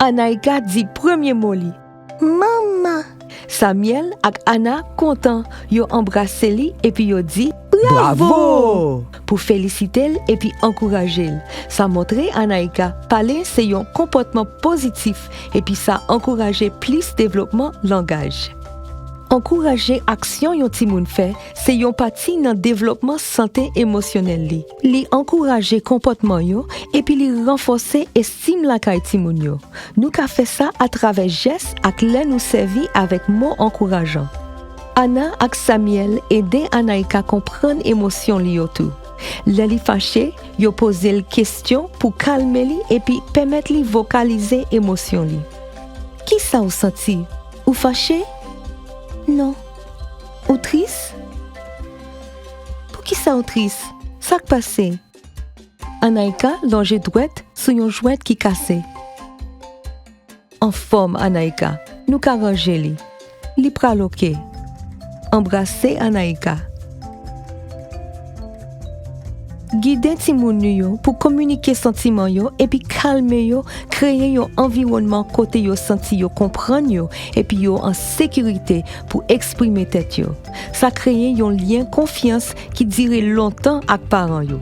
Anaïka dit premier mot li. Maman. Samuel ak Anna content, yo embrassé li et puis yo dit Bravo! pour féliciter l et puis encourager l. Ça montre Anaïka parler c'est un comportement positif et puis ça encourager plus développement langage. Encourager action yon ti moun fait, c'est yon parti dans développement santé émotionnelle li. Li encourager comportement yo et puis li renforcer estime la kay ti moun yo. Nous ka fait ça à travers gestes ak lè nous servi avec mots encourageants. Anna ak Samuel aidé Anaïka comprendre émotion li yo tout. Lè li fâché, yo pose l question pour calmer li et puis permettre li vocaliser émotion li. Qui ça ou senti? Ou fâché? Non. Ou triste? Pour qui ça ou triste? Ça qui passé? Anaïka longe droite sous yon jouet qui cassé. En forme Anaïka, nous ka ranger li. Li praloke. Embrasser Anaïka. Guider ti moun yo pour communiquer sentiment yo et puis calmer yo, créer un environnement côté yo senti yo comprendre yo et puis yo en sécurité pour exprimer tête yo. Ça crée un lien confiance qui dirait longtemps avec parents yo.